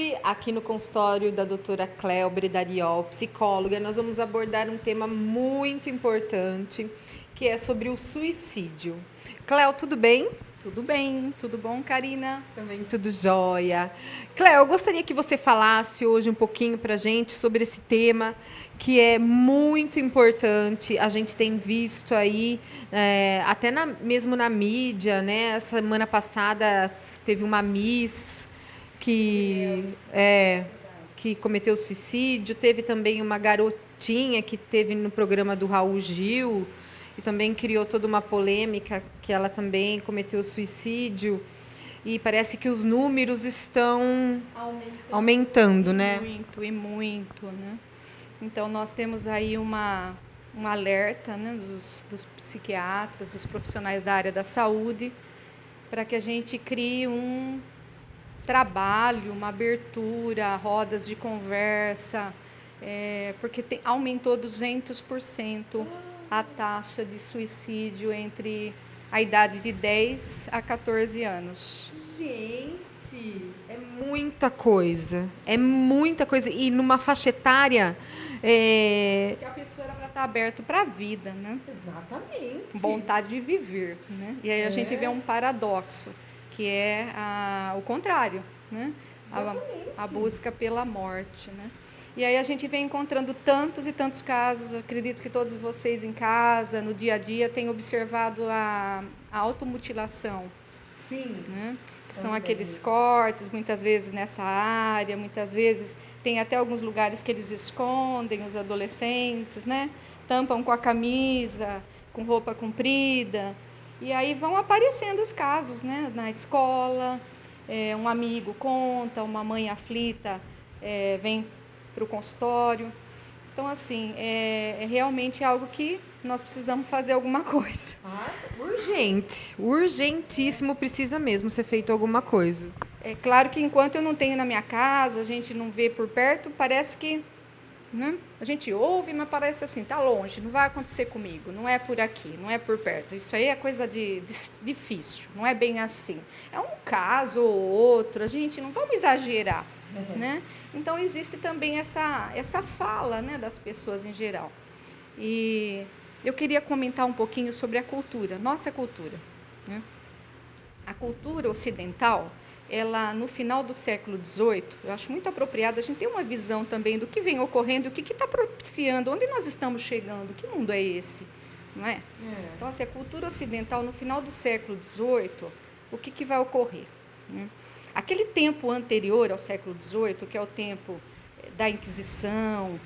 Hoje, aqui no consultório da doutora Cléobre Dariol, psicóloga, nós vamos abordar um tema muito importante, que é sobre o suicídio. Cléo, tudo bem? Tudo bem, tudo bom, Karina? Também tudo jóia. Cléo, eu gostaria que você falasse hoje um pouquinho para a gente sobre esse tema, que é muito importante. A gente tem visto aí, até mesmo na mídia, né? Essa semana passada teve uma Miss que cometeu suicídio. Teve também uma garotinha que teve no programa do Raul Gil e também criou toda uma polêmica, que ela também cometeu suicídio. E parece que os números estão aumentando, né? Muito, né? Então, nós temos aí um alerta, né, dos psiquiatras, dos profissionais da área da saúde, para que a gente crie um trabalho, uma abertura, rodas de conversa, porque aumentou 200% a taxa de suicídio entre a idade de 10 a 14 anos. Gente, é muita coisa. É muita coisa. E numa faixa etária... Porque a pessoa era para estar aberta para a vida, né? Exatamente. Vontade de viver, né? E aí a gente vê um paradoxo, que é o contrário, né? A busca pela morte, né? E aí a gente vem encontrando tantos e tantos casos. Acredito que todos vocês em casa, no dia a dia, têm observado a automutilação. Sim. Né? Que são aqueles cortes, muitas vezes nessa área, muitas vezes tem até alguns lugares que eles escondem os adolescentes, né? Tampam com a camisa, com roupa comprida. E aí vão aparecendo os casos, né? Na escola, um amigo conta, uma mãe aflita vem para o consultório. Então, assim, é realmente algo que nós precisamos fazer alguma coisa. Urgente, urgentíssimo, precisa mesmo ser feito alguma coisa. É claro que enquanto eu não tenho na minha casa, a gente não vê por perto, parece que, né? A gente ouve, mas parece assim, tá longe, não vai acontecer comigo, não é por aqui, não é por perto. Isso aí é coisa difícil, não é bem assim. É um caso ou outro, a gente não vamos exagerar. Né? Então, existe também essa fala, né, das pessoas em geral. E eu queria comentar um pouquinho sobre a cultura, nossa cultura. Né? A cultura ocidental, ela, no final do século XVIII, eu acho muito apropriado a gente ter uma visão também do que vem ocorrendo, o que está propiciando, onde nós estamos chegando, que mundo é esse? Não é? Então, assim, a cultura ocidental, no final do século XVIII, o que vai ocorrer? Né? Aquele tempo anterior ao século XVIII, que é o tempo da Inquisição,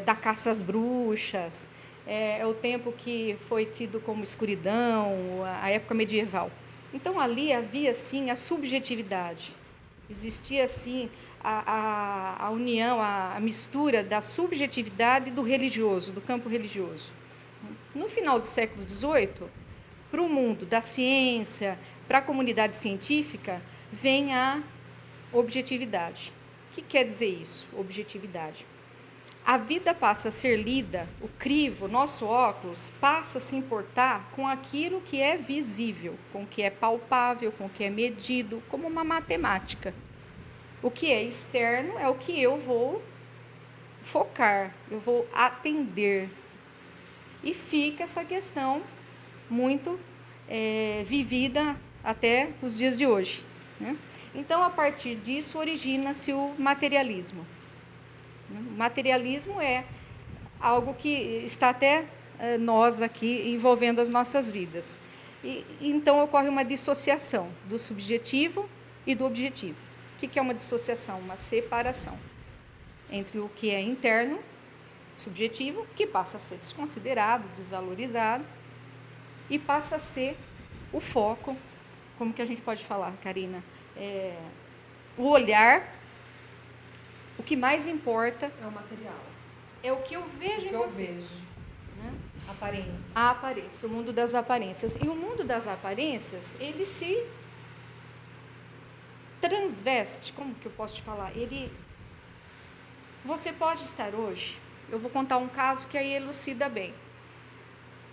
da caça às bruxas, é o tempo que foi tido como escuridão, a época medieval. Então, ali havia, sim, a subjetividade. Existia, sim, a união, a mistura da subjetividade e do religioso, do campo religioso. No final do século XVIII, para o mundo da ciência, para a comunidade científica, vem a objetividade. O que quer dizer isso, objetividade? A vida passa a ser lida, o crivo, nosso óculos, passa a se importar com aquilo que é visível, com o que é palpável, com o que é medido, como uma matemática. O que é externo é o que eu vou focar, eu vou atender. E fica essa questão muito vivida até os dias de hoje. Né? Então, a partir disso, origina-se o materialismo. O materialismo é algo que está até nós aqui envolvendo as nossas vidas. Então, ocorre uma dissociação do subjetivo e do objetivo. O que é uma dissociação? Uma separação entre o que é interno, subjetivo, que passa a ser desconsiderado, desvalorizado, e passa a ser o foco. Como que a gente pode falar, Karina? O olhar, o que mais importa... É o material. É o que eu vejo em você. Né? Aparência. A aparência, o mundo das aparências. E o mundo das aparências, ele se transveste, como que eu posso te falar? Você pode estar hoje, eu vou contar um caso que aí elucida bem.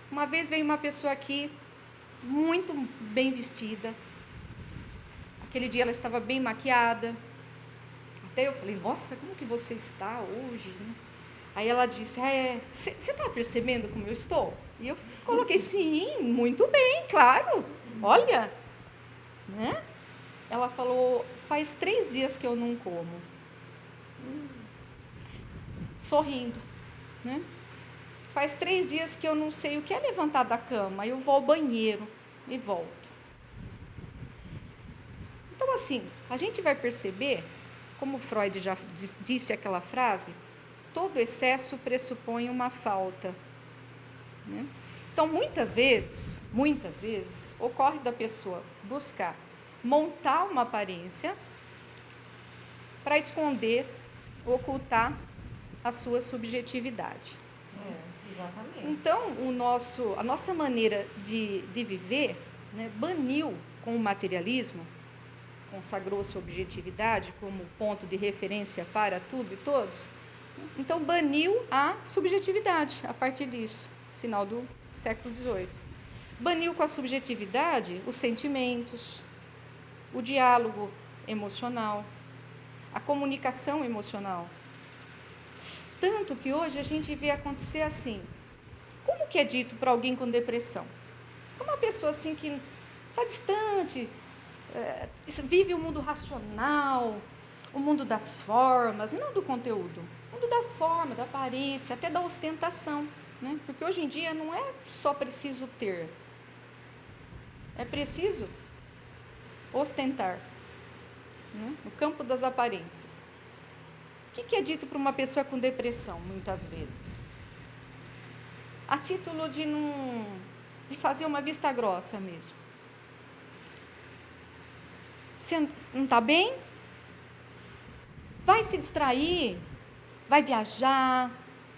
Uma vez veio uma pessoa aqui, muito bem vestida. Aquele dia ela estava bem maquiada, Daí eu falei, nossa, como que você está hoje? Né? Aí ela disse, você está percebendo como eu estou? E eu coloquei, sim, muito bem, claro. Olha, né? Ela falou, faz 3 dias que eu não como. Sorrindo, né? Faz 3 dias que eu não sei o que é levantar da cama. Eu vou ao banheiro e volto. Então, assim, a gente vai perceber, como Freud já disse aquela frase, todo excesso pressupõe uma falta. Né? Então, muitas vezes, ocorre da pessoa buscar montar uma aparência para esconder, ocultar a sua subjetividade. Exatamente. Então, a nossa maneira de viver, né, baniu com o materialismo, consagrou sua objetividade como ponto de referência para tudo e todos. Então, baniu a subjetividade a partir disso, final do século XVIII. Baniu com a subjetividade os sentimentos, o diálogo emocional, a comunicação emocional. Tanto que hoje a gente vê acontecer assim. Como que é dito para alguém com depressão? Uma pessoa assim que está distante, vive o mundo racional, o mundo das formas, não do conteúdo, o mundo da forma, da aparência, até da ostentação. Né? Porque hoje em dia não é só preciso ter, é preciso ostentar, né? No campo das aparências. O que é dito para uma pessoa com depressão, muitas vezes? A título de fazer uma vista grossa mesmo. Você não está bem? Vai se distrair, vai viajar,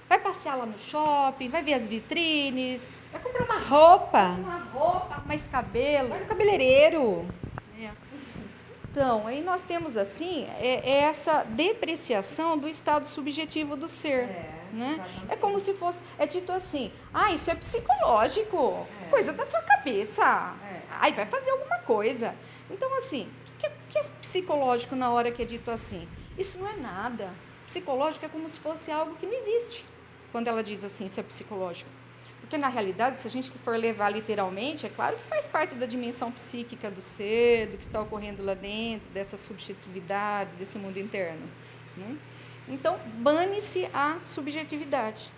vai passear lá no shopping, vai ver as vitrines. Vai comprar uma roupa. Mais cabelo. Vai no cabeleireiro. Então, aí nós temos assim, essa depreciação do estado subjetivo do ser. Né? É como se fosse, é dito assim, isso é psicológico, coisa da sua cabeça. Vai fazer alguma coisa. Então, assim, o que é psicológico na hora que é dito assim? Isso não é nada. Psicológico é como se fosse algo que não existe, quando ela diz assim, isso é psicológico. Porque, na realidade, se a gente for levar literalmente, é claro que faz parte da dimensão psíquica do ser, do que está ocorrendo lá dentro, dessa subjetividade, desse mundo interno. Né? Então, bane-se a subjetividade.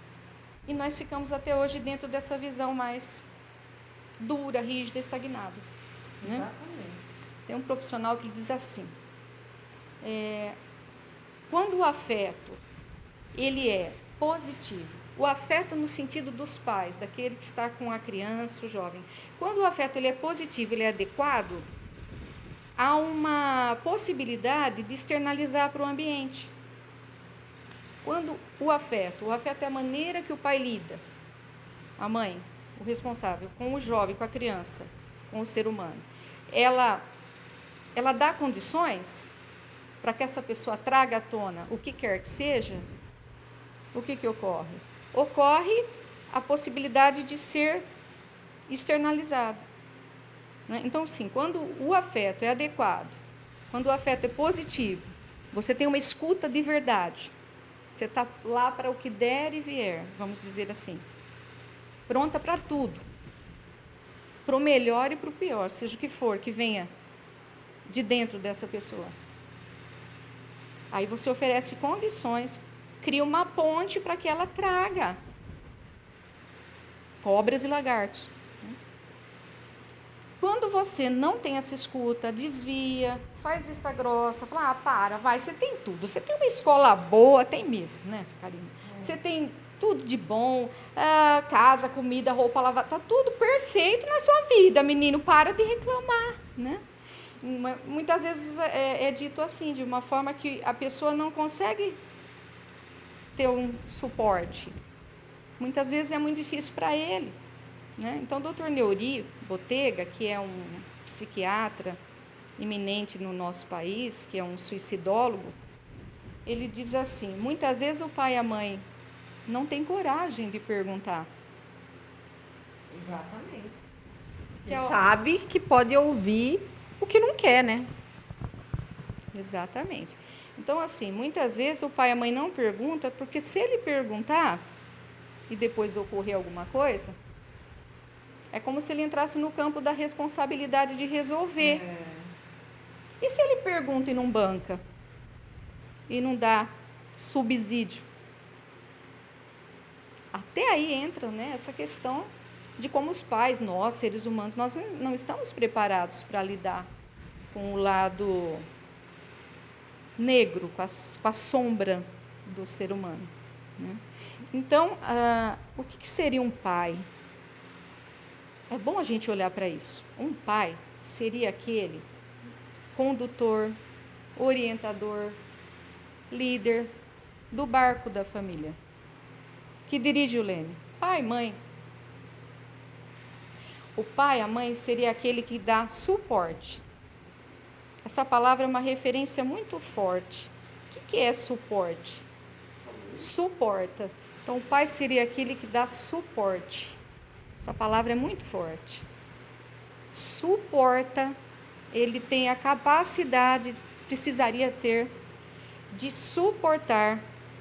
E nós ficamos até hoje dentro dessa visão mais dura, rígida, estagnada. Né? Exatamente. Tem um profissional que diz assim, quando o afeto ele é positivo, o afeto no sentido dos pais, daquele que está com a criança, o jovem. Quando o afeto ele é positivo, ele é adequado, há uma possibilidade de externalizar para o ambiente. Quando o afeto é a maneira que o pai lida, a mãe, o responsável, com o jovem, com a criança, com o ser humano, ela dá condições para que essa pessoa traga à tona o que quer que seja, o que ocorre? Ocorre a possibilidade de ser externalizado. Né? Então, sim, quando o afeto é adequado, quando o afeto é positivo, você tem uma escuta de verdade, você está lá para o que der e vier, vamos dizer assim, pronta para tudo, para o melhor e para o pior, seja o que for, que venha de dentro dessa pessoa. Aí você oferece condições, cria uma ponte para que ela traga cobras e lagartos. Quando você não tem essa escuta, desvia, faz vista grossa, fala, vai, você tem tudo. Você tem uma escola boa, tem mesmo, né, Karina? Você tem tudo de bom, casa, comida, roupa lavada, tá tudo perfeito na sua vida, menino, para de reclamar, né? Muitas vezes é dito assim, de uma forma que a pessoa não consegue ter um suporte. Muitas vezes é muito difícil para ele. Né? Então, o Dr. Neuri Botega, que é um psiquiatra eminente no nosso país, que é um suicidólogo, ele diz assim, muitas vezes o pai e a mãe não têm coragem de perguntar. Exatamente. Sabe que pode ouvir o que não quer, né? Exatamente. Então, assim, muitas vezes o pai e a mãe não perguntam, porque se ele perguntar e depois ocorrer alguma coisa, é como se ele entrasse no campo da responsabilidade de resolver. E se ele pergunta e não banca? E não dá subsídio? Até aí entra, né, essa questão de como os pais, nós, seres humanos, nós não estamos preparados para lidar com o lado negro, com a sombra do ser humano. Né? Então, o que seria um pai? É bom a gente olhar para isso. Um pai seria aquele condutor, orientador, líder do barco da família, que dirige o leme. Pai, mãe. O pai, a mãe, seria aquele que dá suporte. Essa palavra é uma referência muito forte. O que é suporte? Suporta. Então, o pai seria aquele que dá suporte. Essa palavra é muito forte. Suporta, ele tem a capacidade, precisaria ter, de suportar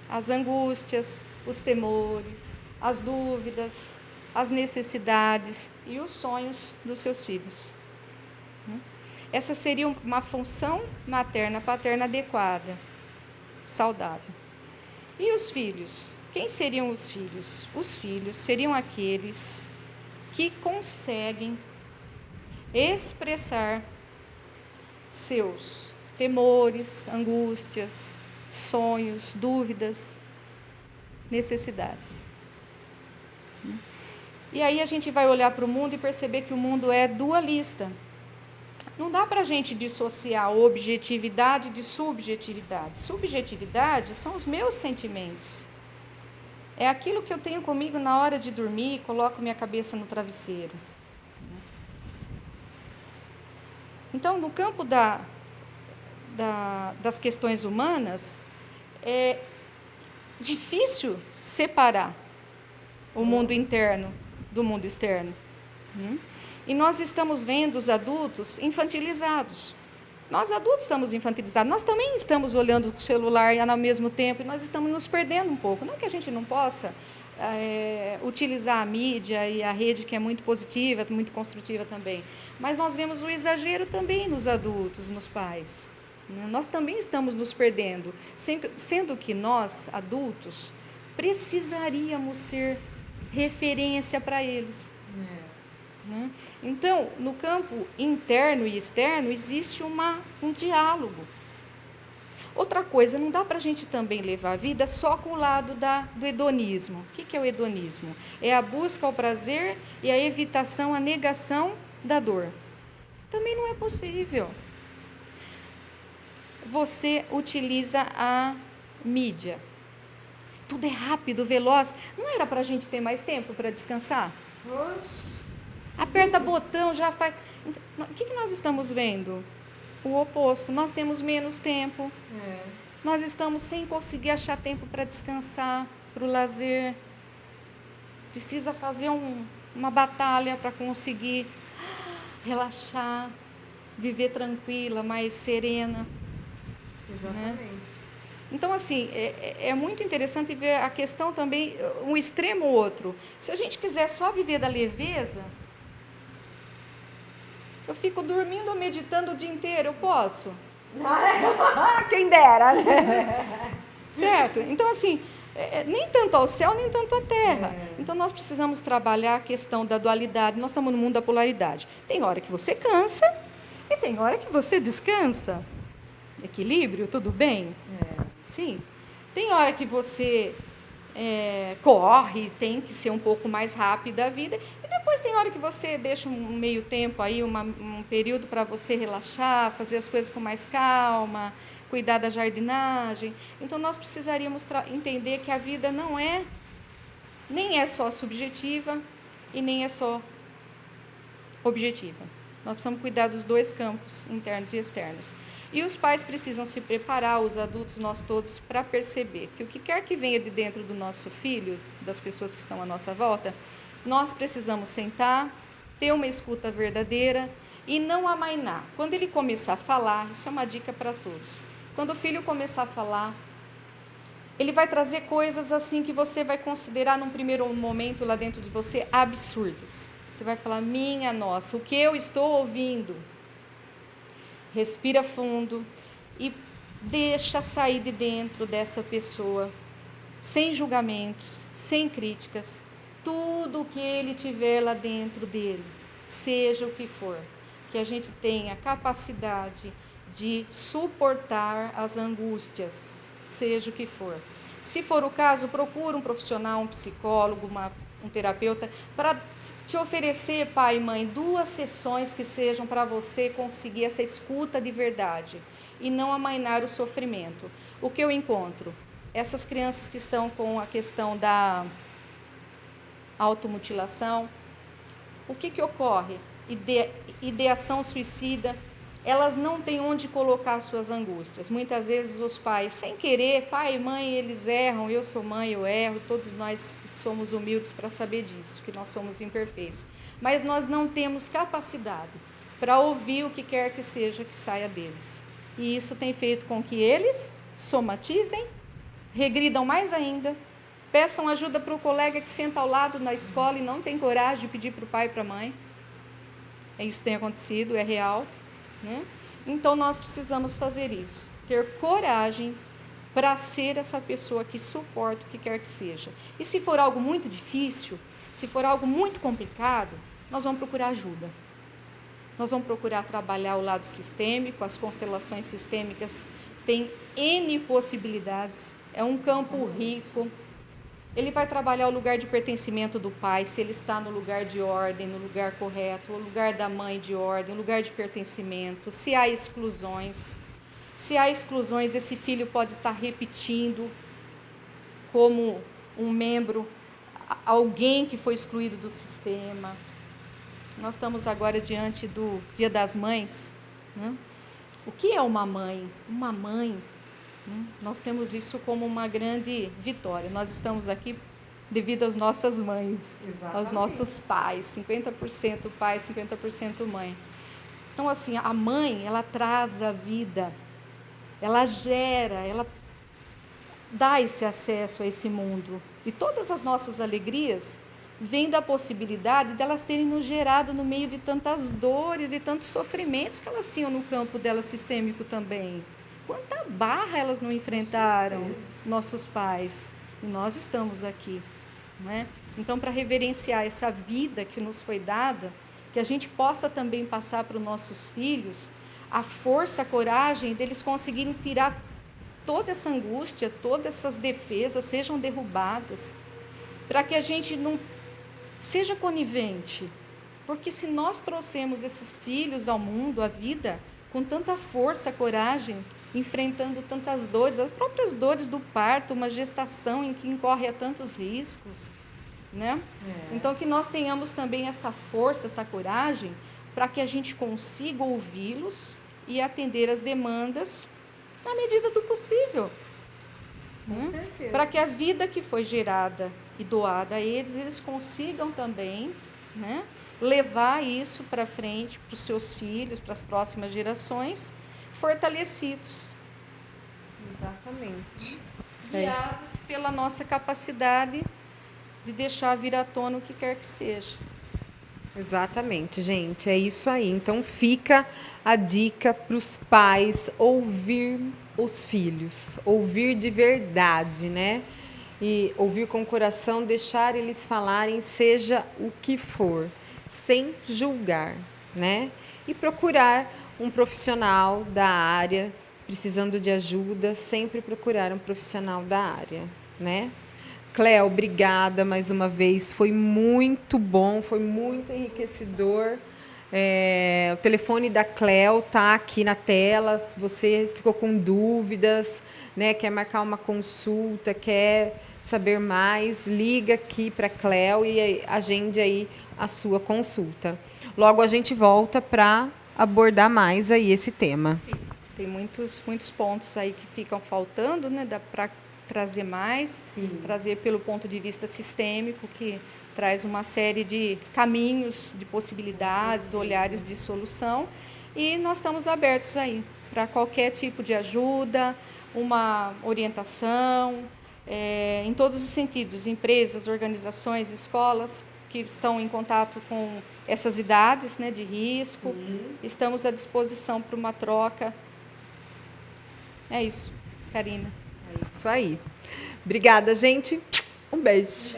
as angústias, os temores, as dúvidas, as necessidades e os sonhos dos seus filhos. Essa seria uma função materna-paterna adequada, saudável. E os filhos? Quem seriam os filhos? Os filhos seriam aqueles que conseguem expressar seus temores, angústias, sonhos, dúvidas, necessidades. E aí a gente vai olhar para o mundo e perceber que o mundo é dualista. Não dá para a gente dissociar objetividade de subjetividade. Subjetividade são os meus sentimentos. É aquilo que eu tenho comigo na hora de dormir e coloco minha cabeça no travesseiro. Então, no campo das questões humanas, é difícil separar o mundo interno do mundo externo. E nós estamos vendo os adultos infantilizados. Nós adultos estamos infantilizados. Nós também estamos olhando o celular ao mesmo tempo e nós estamos nos perdendo um pouco. Não que a gente não possa utilizar a mídia e a rede, que é muito positiva, muito construtiva também. Mas nós vemos o exagero também nos adultos, nos pais. Nós também estamos nos perdendo, sendo que nós, adultos, precisaríamos ser referência para eles. Então, no campo interno e externo, existe um diálogo. Outra coisa, não dá para a gente também levar a vida só com o lado do hedonismo. O que é o hedonismo? É a busca ao prazer e a evitação, a negação da dor. Também não é possível. Você utiliza a mídia. Tudo é rápido, veloz. Não era para a gente ter mais tempo para descansar? Aperta botão, já faz... O que nós estamos vendo? O oposto. Nós temos menos tempo. Nós estamos sem conseguir achar tempo para descansar, para o lazer. Precisa fazer uma batalha para conseguir relaxar, viver tranquila, mais serena. Exatamente. Né? Então, assim, é muito interessante ver a questão também, um extremo ou outro. Se a gente quiser só viver da leveza, eu fico dormindo ou meditando o dia inteiro, eu posso? Quem dera, né? Certo? Então, assim, nem tanto ao céu, nem tanto à terra. Então, nós precisamos trabalhar a questão da dualidade. Nós estamos no mundo da polaridade. Tem hora que você cansa e tem hora que você descansa. Equilíbrio, tudo bem? Sim. Tem hora que você corre, tem que ser um pouco mais rápida a vida, e depois tem hora que você deixa um meio tempo aí, um período para você relaxar, fazer as coisas com mais calma, cuidar da jardinagem. Então, nós precisaríamos entender que a vida nem é só subjetiva e nem é só objetiva. Nós precisamos cuidar dos dois campos, internos e externos. E os pais precisam se preparar, os adultos, nós todos, para perceber que o que quer que venha de dentro do nosso filho, das pessoas que estão à nossa volta, nós precisamos sentar, ter uma escuta verdadeira e não amainar. Quando ele começar a falar, isso é uma dica para todos, Quando o filho começar a falar, ele vai trazer coisas assim que você vai considerar num primeiro momento lá dentro de você absurdas. Você vai falar, minha nossa, o que eu estou ouvindo? Respira fundo e deixa sair de dentro dessa pessoa, sem julgamentos, sem críticas, tudo o que ele tiver lá dentro dele, seja o que for, que a gente tenha capacidade de suportar as angústias, seja o que for. Se for o caso, procura um profissional, um psicólogo, um terapeuta, para te oferecer, pai e mãe, 2 sessões que sejam para você conseguir essa escuta de verdade e não amainar o sofrimento. O que eu encontro? Essas crianças que estão com a questão da automutilação, o que ocorre? Ideação suicida, elas não têm onde colocar suas angústias. Muitas vezes os pais, sem querer, pai e mãe, eles erram, eu sou mãe, eu erro, todos nós somos humildes para saber disso, que nós somos imperfeitos. Mas nós não temos capacidade para ouvir o que quer que seja que saia deles. E isso tem feito com que eles somatizem, regridam mais ainda, peçam ajuda para o colega que senta ao lado na escola e não tem coragem de pedir para o pai e para a mãe. Isso tem acontecido, é real. Né? Então, nós precisamos fazer isso, ter coragem para ser essa pessoa que suporta o que quer que seja. E se for algo muito difícil, se for algo muito complicado, nós vamos procurar ajuda. Nós vamos procurar trabalhar o lado sistêmico, as constelações sistêmicas têm N possibilidades, é um campo rico. Ele vai trabalhar o lugar de pertencimento do pai, se ele está no lugar de ordem, no lugar correto, o lugar da mãe de ordem, o lugar de pertencimento, se há exclusões. Se há exclusões, esse filho pode estar repetindo como um membro, alguém que foi excluído do sistema. Nós estamos agora diante do Dia das Mães. Né? O que é uma mãe? Uma mãe, nós temos isso como uma grande vitória. Nós estamos aqui devido às nossas mães, exatamente, aos nossos pais, 50% pai, 50% mãe. Então, assim, a mãe, ela traz a vida, ela gera, ela dá esse acesso a esse mundo. E todas as nossas alegrias vêm da possibilidade delas terem nos gerado no meio de tantas dores, de tantos sofrimentos que elas tinham no campo delas sistêmico também. Quanta barra elas não enfrentaram, nossos pais, e nós estamos aqui. Não é? Então, para reverenciar essa vida que nos foi dada, que a gente possa também passar para os nossos filhos a força, a coragem deles conseguirem tirar toda essa angústia, todas essas defesas sejam derrubadas, para que a gente não seja conivente, porque se nós trouxemos esses filhos ao mundo, à vida, com tanta força, coragem, enfrentando tantas dores, as próprias dores do parto, uma gestação em que incorre a tantos riscos, né? Então, que nós tenhamos também essa força, essa coragem, para que a gente consiga ouvi-los e atender as demandas na medida do possível. Com certeza. Para que a vida que foi gerada e doada a eles, eles consigam também, né, levar isso para frente, para os seus filhos, para as próximas gerações, fortalecidos. Exatamente. Guiados pela nossa capacidade de deixar vir à tona o que quer que seja. Exatamente, gente, é isso aí. Então fica a dica para os pais ouvir os filhos, ouvir de verdade, né? E ouvir com o coração, deixar eles falarem, seja o que for, sem julgar, né? E procurar um profissional da área, precisando de ajuda, sempre procurar um profissional da área, né? Cléo, obrigada mais uma vez, foi muito bom, foi muito enriquecedor. O telefone da Cléo tá aqui na tela, se você ficou com dúvidas, né, quer marcar uma consulta, quer saber mais, liga aqui para a Cléo e agende aí a sua consulta. Logo a gente volta para abordar mais aí esse tema. Sim, tem muitos pontos aí que ficam faltando, né, dá para trazer mais, sim, trazer pelo ponto de vista sistêmico, que traz uma série de caminhos, de possibilidades, olhares de solução, e nós estamos abertos aí para qualquer tipo de ajuda, uma orientação, em todos os sentidos, empresas, organizações, escolas que estão em contato com essas idades, né, de risco. Sim. Estamos à disposição para uma troca. É isso, Karina. É isso aí. Obrigada, gente. Um beijo.